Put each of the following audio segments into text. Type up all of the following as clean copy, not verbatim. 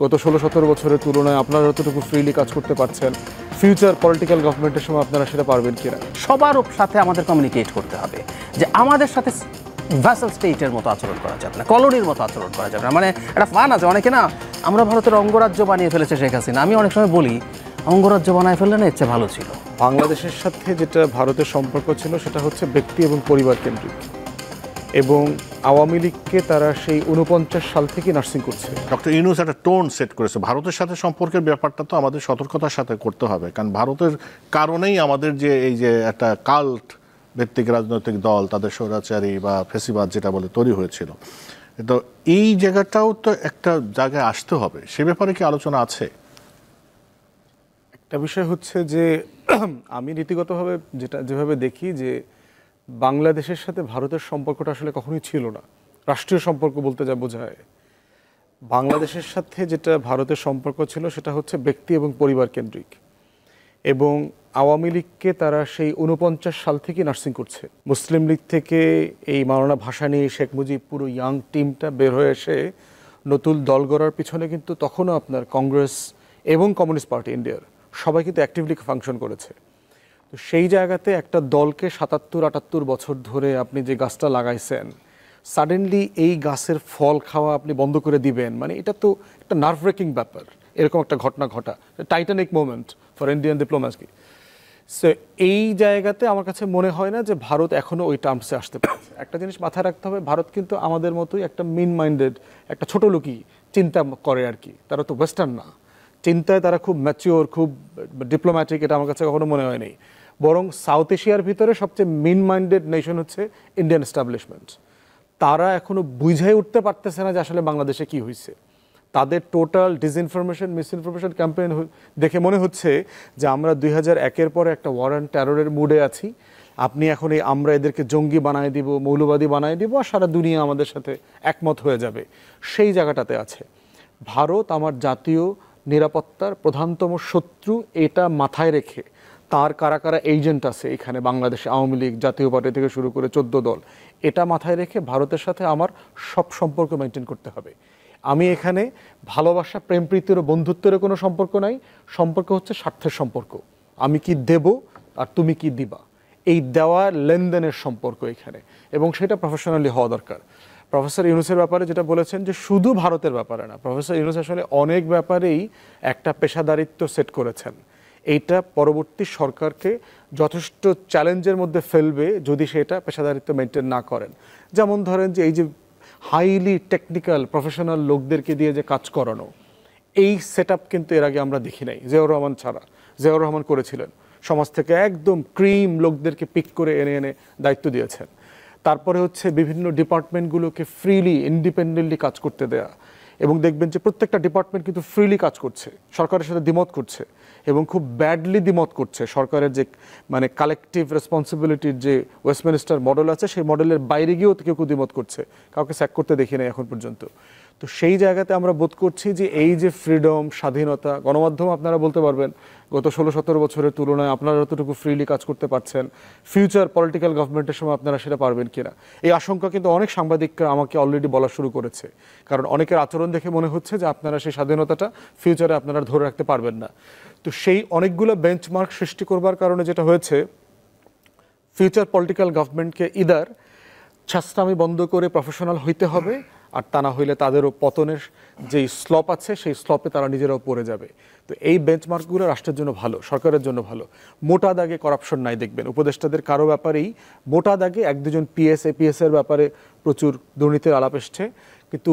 গত ১৬-১৭ বছরের তুলনায় আপনারা যতটুকু ফ্রিলি কাজ করতে পারছেন, ফিউচার পলিটিক্যাল গভর্নমেন্টের সময় আপনারা সেটা পারবেন কিনা? সবার সাথে আমাদের কমিউনিকেট করতে হবে যে আমাদের সাথে ভ্যাসেল স্টেটের মতো আচরণ করা যাবে না, কলোনির মতো আচরণ করা যাবে না। মানে একটা ফান আছে অনেকে না, আমরা ভারতের অঙ্গরাজ্য বানিয়ে ফেলেছে শেখ হাসিনা। আমি অনেক সময় বলি অঙ্গরাজ্য বানায় ফেললে না, ইচ্ছে ভালো ছিল। বাংলাদেশের সাথে যেটা ভারতের সম্পর্ক ছিল সেটা হচ্ছে ব্যক্তি এবং পরিবার কেন্দ্রিক, এবং আওয়ামী লীগকে তারা সেই 49 সাল থেকে নার্সিং করছে। ডক্টর ইউনূস একটা টোন সেট করেছে। ভারতের সাথে সম্পর্কের ব্যাপারটা তো আমাদের সতর্কতার সাথে করতে হবে, কারণ ভারতের কারণেই আমাদের যে এই যে একটা কাল্ট ভিত্তিক রাজনৈতিক দল, তাদের স্বৈরাচারী বা ফেসিবাদ যেটা বলে তৈরি হয়েছিল, তো এই জায়গাটাও তো একটা জায়গায় আসতে হবে। সে ব্যাপারে কি আলোচনা আছে? একটা বিষয় হচ্ছে যে আমি নীতিগতভাবে যেভাবে দেখি যে বাংলাদেশের সাথে ভারতের সম্পর্কটা আসলে কখনোই ছিল না। রাষ্ট্রীয় সম্পর্ক বলতে যা বোঝায়, বাংলাদেশের সাথে যেটা ভারতের সম্পর্ক ছিল সেটা হচ্ছে ব্যক্তি এবং পরিবার কেন্দ্রিক, এবং আওয়ামী লীগকে তারা সেই 49 সাল থেকে নার্সিং করছে। মুসলিম লীগ থেকে এই মাওলানা ভাসানী, শেখ মুজিব, পুরো ইয়াং টিমটা বের হয়ে এসে নতুন দল গড়ার পিছনে কিন্তু তখনও আপনার কংগ্রেস এবং কমিউনিস্ট পার্টি ইন্ডিয়ার সবাই কিন্তু অ্যাক্টিভলি ফাংশন করেছে। তো সেই জায়গাতে একটা দলকে ৭৭-৭৮ বছর ধরে আপনি যে গাছটা লাগাইছেন, সাডেনলি এই গাছের ফল খাওয়া আপনি বন্ধ করে দিবেন, মানে এটা তো একটা নার্ভ ব্রেকিং ব্যাপার। এরকম একটা ঘটনা ঘটা, Titanic moment for Indian diplomacy. So এই জায়গাতে আমার কাছে মনে হয় না যে ভারত এখনও ওই টার্মসে আসতে পারছে। একটা জিনিস মাথায় রাখতে হবে, ভারত কিন্তু আমাদের মতোই একটা মিন মাইন্ডেড, একটা ছোট লোকই চিন্তা করে আর কি। তারা তো ওয়েস্টার্ন না, চিন্তায় তারা খুব ম্যাচিওর, খুব ডিপ্লোম্যাটিক, এটা আমার কাছে কখনো মনে হয়নি। বরং সাউথ এশিয়ার ভিতরে সবচেয়ে মিন মাইন্ডেড নেশন হচ্ছে ইন্ডিয়ান এস্টাবলিশমেন্ট। তারা এখনো বুঝে উঠতে পারতেছে না যে আসলে বাংলাদেশে কি হয়েছে। তাদের টোটাল ডিসইনফরমেশন, মিসইনফরমেশন ক্যাম্পেইন দেখে মনে হচ্ছে যে আমরা 2001-এর পরে একটা ওয়ার অ্যান্ড টেররের মুডে আছি। আপনি এখন আমরা এদেরকে জঙ্গি বানায় দিব, মৌলবাদী বানায় দিব, আর সারা দুনিয়া আমাদের সাথে একমত হয়ে যাবে, সেই জায়গাটাতে আছে। ভারত আমার জাতীয় নিরাপত্তার প্রধানতম শত্রু, এটা মাথায় রেখে তার কারা কারা এজেন্ট আছে এখানে বাংলাদেশে, আওয়ামী লীগ, জাতীয় পার্টি থেকে শুরু করে 14 দল, এটা মাথায় রেখে ভারতের সাথে আমার সব সম্পর্ক মেনটেন করতে হবে। আমি এখানে ভালোবাসা, প্রেম প্রীতির, বন্ধুত্বের কোনো সম্পর্ক নাই। সম্পর্ক হচ্ছে স্বার্থের সম্পর্ক। আমি কি দেব আর তুমি কি দিবা, এই দেওয়ার লেনদেনের সম্পর্ক এখানে, এবং সেটা প্রফেশনালি হওয়া দরকার। প্রফেসর ইউনূসের ব্যাপারে যেটা বলেছেন যে শুধু ভারতের ব্যাপারে না, প্রফেসর ইউনূস আসলে অনেক ব্যাপারেই একটা পেশাদারিত্ব সেট করেছেন। এইটা পরবর্তী সরকারকে যথেষ্ট চ্যালেঞ্জের মধ্যে ফেলবে যদি সেটা পেশাদারিত্ব মেনটেন না করেন। যেমন ধরেন যে এই যে হাইলি টেকনিক্যাল প্রফেশনাল লোকদেরকে দিয়ে যে কাজ করানো, এই সেট আপ কিন্তু এর আগে আমরা দেখি নাই। জিয়াউর রহমান ছাড়া, জিয়াউর রহমান করেছিলেন, সমাজ থেকে একদম ক্রিম লোকদেরকে পিক করে এনে এনে দায়িত্ব দিয়েছেন। তারপরে হচ্ছে বিভিন্ন ডিপার্টমেন্টগুলোকে ফ্রিলি ইন্ডিপেন্ডেন্টলি কাজ করতে দেয়া, এবং দেখবেন যে প্রত্যেকটা ডিপার্টমেন্ট কিন্তু ফ্রিলি কাজ করছে, সরকারের সাথে দ্বিমত করছে, এবং খুব ব্যাডলি দ্বিমত করছে। সরকারের যে মানে কালেকটিভ রেসপন্সিবিলিটির যে ওয়েস্টমিনিস্টার মডেল আছে, সেই মডেলের বাইরে গিয়েও কেউ দ্বিমত করছে, কাউকে স্যাক করতে দেখি না এখন পর্যন্ত। তো সেই জায়গাতে আমরা বোধ করছি যে এই যে ফ্রিডম, স্বাধীনতা, গণমাধ্যম আপনারা বলতে পারবেন গত 16-17 বছরের তুলনায় আপনারা যতটুকু ফ্রিলি কাজ করতে পারছেন, ফিউচার পলিটিক্যাল গভর্নমেন্টের সময় আপনারা সেটা পারবেন কিনা, এই আশঙ্কা কিন্তু অনেক সাংবাদিকরা আমাকে অলরেডি বলা শুরু করেছে। কারণ অনেকের আচরণ দেখে মনে হচ্ছে যে আপনারা সেই স্বাধীনতাটা ফিউচারে আপনারা ধরে রাখতে পারবেন না। তো সেই অনেকগুলো বেঞ্চমার্ক সৃষ্টি করবার কারণে যেটা হয়েছে, ফিউচার পলিটিক্যাল গভর্নমেন্টকে ইদার ছাস্তামি বন্ধ করে প্রফেশনাল হইতে হবে, আর তা না হইলে তাদেরও পতনের যেই স্লপ আছে সেই স্লপে তারা নিজেরাও পড়ে যাবে। তো এই বেঞ্চমার্কগুলো রাষ্ট্রের জন্য ভালো, সরকারের জন্য ভালো। মোটা দাগে করাপশন নাই দেখবেন, উপদেষ্টাদের কারো ব্যাপারেই মোটা দাগে 1-2 জন পিএস, এপিএস এর ব্যাপারে প্রচুর দুর্নীতির আলাপ এসছে, কিন্তু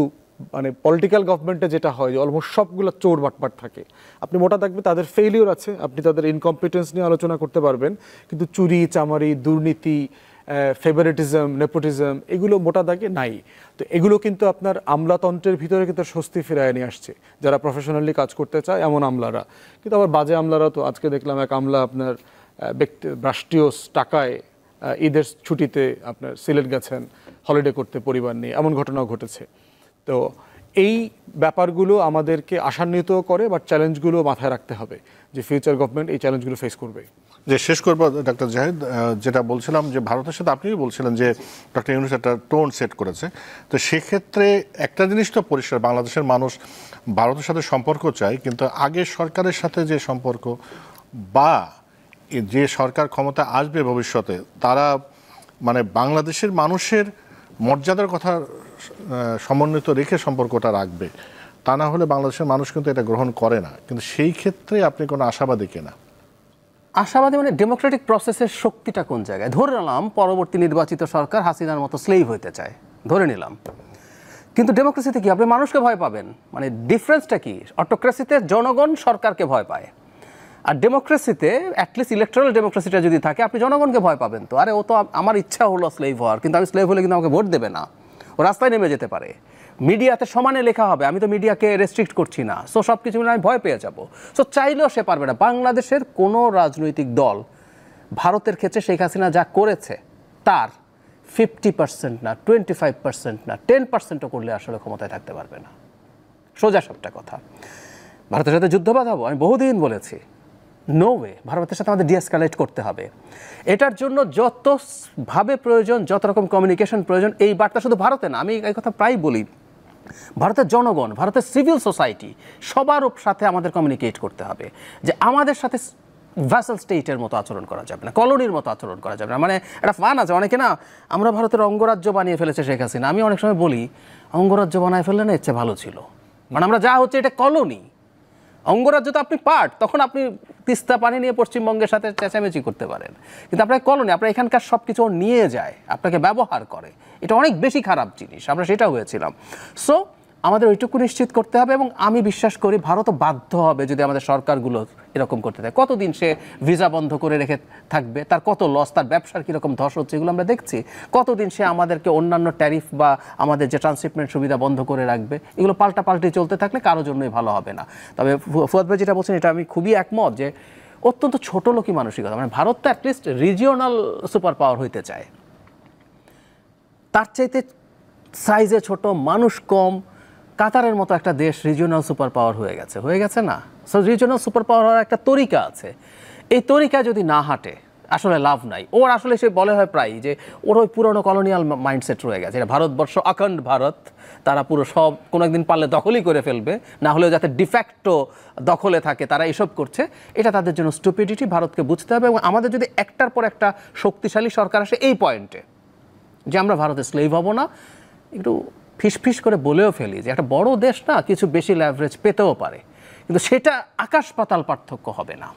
মানে পলিটিক্যাল গভর্নমেন্টে যেটা হয় যে অলমোস্ট সবগুলো চোর বাটপাট থাকে। আপনি মোটা দাগে তাদের ফেইলিওর আছে, আপনি তাদের ইনকম্পিটেন্স নিয়ে আলোচনা করতে পারবেন, কিন্তু চুরি, চামারি, দুর্নীতি, ফেভারিটিজম, নেপোটিজম, এগুলো মোটা দাগে নাই। তো এগুলো কিন্তু আপনার আমলাতন্ত্রের ভিতরে কিন্তু স্বস্তি ফিরায় নিয়ে আসছে যারা প্রফেশনালি কাজ করতে চায় এমন আমলারা। কিন্তু আবার বাজে আমলারা, তো আজকে দেখলাম এক আমলা আপনার রাষ্ট্রীয় টাকায় ঈদের ছুটিতে আপনার সিলেট গেছেন হলিডে করতে পরিবার নিয়ে, এমন ঘটনাও ঘটেছে। তো এই ব্যাপারগুলো আমাদেরকে আশান্বিত করে, বাট চ্যালেঞ্জগুলো মাথায় রাখতে হবে যে ফিউচার গভর্নমেন্ট এই চ্যালেঞ্জগুলো ফেস করবে। যে শেষ করবো ডক্টর জাহিদ, যেটা বলছিলাম যে ভারতের সাথে আপনিও বলছিলেন যে ডক্টর ইউনূস একটা টোন সেট করেছে, তো সেক্ষেত্রে একটা জিনিস তো পরিষ্কার, বাংলাদেশের মানুষ ভারতের সাথে সম্পর্ক চায়, কিন্তু আগের সরকারের সাথে যে সম্পর্ক বা যে সরকার ক্ষমতা আসবে ভবিষ্যতে, তারা মানে বাংলাদেশের মানুষের মর্যাদার কথা সমন্বিত রেখে সম্পর্কটা রাখবে, তা না হলে বাংলাদেশের মানুষ কিন্তু এটা গ্রহণ করে না। কিন্তু সেই ক্ষেত্রে আপনি কোনো আশাবাদী কিনা? আশাবাদী মানে ডেমোক্রেটিক প্রসেসের শক্তিটা কোন জায়গায়? ধরে নিলাম পরবর্তী নির্বাচিত সরকার হাসিনার মতো স্লেভ হইতে চায়, ধরে নিলাম, কিন্তু ডেমোক্রেসিতে কি আপনি মানুষকে ভয় পাবেন? মানে ডিফারেন্সটা কি? অটোক্রেসিতে জনগণ সরকারকে ভয় পায়, আর ডেমোক্রেসিতে অ্যাটলিস্ট ইলেকট্রাল ডেমোক্রেসিটা যদি থাকে আপনি জনগণকে ভয় পাবেন। তো আরে ও তো আমার ইচ্ছা হলো স্লেভ হওয়ার, কিন্তু আমি স্লেভ হলে কিন্তু আমাকে ভোট দেবে না, ও রাস্তায় নেমে যেতে পারে, মিডিয়াতে সমানে লেখা হবে, আমি তো মিডিয়াকে রেস্ট্রিক্ট করছি না, সো সব কিছু আমি ভয় পেয়ে যাব। সো চাইলেও সে পারবে না। বাংলাদেশের কোনো রাজনৈতিক দল ভারতের ক্ষেত্রে শেখ হাসিনা যা করেছে তার 50% না, 25% না, 10%ও করলে আসলে ক্ষমতায় থাকতে পারবে না। সোজা সবটা কথা। ভারতের সাথে যুদ্ধ বাঁধাবো, আমি বহুদিন বলেছি, নো ওয়ে। ভারতের সাথে আমাদের ডিএসকালেট করতে হবে। এটার জন্য যতভাবে প্রয়োজন, যত রকম কমিউনিকেশন প্রয়োজন, এই বার্তা শুধু ভারতে না, আমি এই কথা প্রায় বলি, ভারতের জনগণ, ভারতের সিভিল সোসাইটি, সবার সাথে আমাদের কমিউনিকেট করতে হবে যে আমাদের সাথে ভ্যাসেল স্টেটের মতো আচরণ করা যাবে না, কলোনির মতো আচরণ করা যাবে না। মানে একটা ফান আছে অনেকে না, আমরা ভারতের অঙ্গরাজ্য বানিয়ে ফেলেছে শেখ হাসিনা। আমি অনেক সময় বলি, অঙ্গরাজ্য বানায় ফেললে না, ইচ্ছে ভালো ছিল। মানে আমরা যা হচ্ছে এটা কলোনি, অঙ্গরাজ্য তো আপনি পার্ট, তখন আপনি তিস্তা পানি নিয়ে পশ্চিমবঙ্গের সাথে চেঁচামেচি করতে পারেন, কিন্তু আপনার কলোনি, আপনার এখানকার সব কিছু নিয়ে যায়, আপনাকে ব্যবহার করে, এটা অনেক বেশি খারাপ জিনিস। আমরা সেটা হয়েছিলাম। সো আমাদের ওইটুকু নিশ্চিত করতে হবে, এবং আমি বিশ্বাস করি ভারতও বাধ্য হবে যদি আমাদের সরকারগুলো এরকম করতে থাকে। কতদিন সে ভিসা বন্ধ করে রেখে থাকবে? তার কত লস, তার ব্যবসার কীরকম ধস হচ্ছে এগুলো আমরা দেখছি। কতদিন সে আমাদেরকে অন্যান্য ট্যারিফ বা আমাদের যে ট্রান্সশিপমেন্ট সুবিধা বন্ধ করে রাখবে? এগুলো পাল্টাপাল্টি চলতে থাকলে কারোর জন্যই ভালো হবে না। তবে ফুয়াদ ভাই যেটা বলছেন এটা আমি খুবই একমত, যে অত্যন্ত ছোট লোকই মানসিকতা। মানে ভারত তো অ্যাটলিস্ট রিজিওনাল সুপার পাওয়ার হইতে চায়, তার চাইতে সাইজে ছোট, মানুষ কম, কাতারের মতো একটা দেশ রিজিওনাল সুপার পাওয়ার হয়ে গেছে না? সো রিজিওনাল সুপার পাওয়ার হওয়ার একটা তরিকা আছে, এই তরিকা যদি না হাঁটে আসলে লাভ নাই। ওর আসলে সে বলে হয় প্রায় যে ওর ওই পুরনো কলোনিয়াল মাইন্ডসেট রয়ে গেছে, এটা ভারতবর্ষ অখণ্ড ভারত, তারা পুরো সব কোনো একদিন পারলে দখলই করে ফেলবে, না হলেও যাতে ডিফ্যাক্টো দখলে থাকে, তারা এসব করছে। এটা তাদের জন্য স্টুপিডিটি, ভারতকে বুঝতে হবে। এবং আমাদের যদি একটার পর একটা শক্তিশালী সরকার আসে এই পয়েন্টে যে আমরা ভারতের স্লেভ হব না, একটু ফিসফিস করে বলেও ফেলি যে একটা বড় দেশ না কিছু বেশি ল্যাভারেজ পেতেও পারে, কিন্তু সেটা আকাশ পাতাল পার্থক্য হবে না।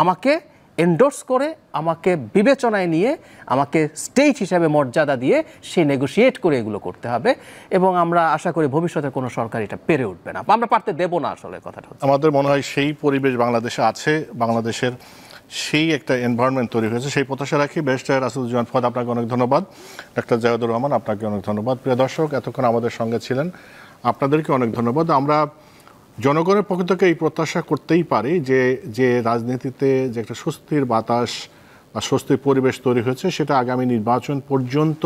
আমাকে এন্ডোর্স করে, আমাকে বিবেচনায় নিয়ে, আমাকে স্টেট হিসাবে মর্যাদা দিয়ে সে নেগোশিয়েট করে এগুলো করতে হবে। এবং আমরা আশা করি ভবিষ্যতে কোনো সরকার এটা পেরে উঠবে না, আমরা পারতে দেবো না। আসলে কথাটা হচ্ছে আমাদের মনে হয় সেই পরিবেশ বাংলাদেশে আছে, বাংলাদেশের সেই একটা এনভায়রনমেন্ট তৈরি হয়েছে, সেই প্রত্যাশা রাখি। ব্যারিস্টার আসাদুজ্জামান ফুয়াদ, আপনাকে অনেক ধন্যবাদ। ডক্টর জাহিদুর রহমান, আপনাকে অনেক ধন্যবাদ। প্রিয় দর্শক, এতক্ষণ আমাদের সঙ্গে ছিলেন, আপনাদেরকে অনেক ধন্যবাদ। আমরা জনগণের পক্ষ থেকে এই প্রত্যাশা করতেই পারি যে রাজনীতিতে যে একটা স্বস্তির বাতাস বা স্বস্তির পরিবেশ তৈরি হয়েছে, সেটা আগামী নির্বাচন পর্যন্ত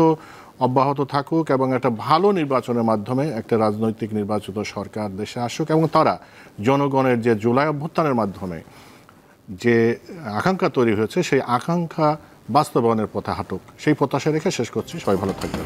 অব্যাহত থাকুক, এবং একটা ভালো নির্বাচনের মাধ্যমে একটা রাজনৈতিক নির্বাচিত সরকার দেশে আসুক, এবং তারা জনগণের যে জুলাই অভ্যুত্থানের মাধ্যমে যে আকাঙ্ক্ষা তৈরি হয়েছে সেই আকাঙ্ক্ষা বাস্তবায়নের পথে হাঁটুক, সেই প্রত্যাশা রেখে শেষ করছি। সবাই ভালো থাকবেন।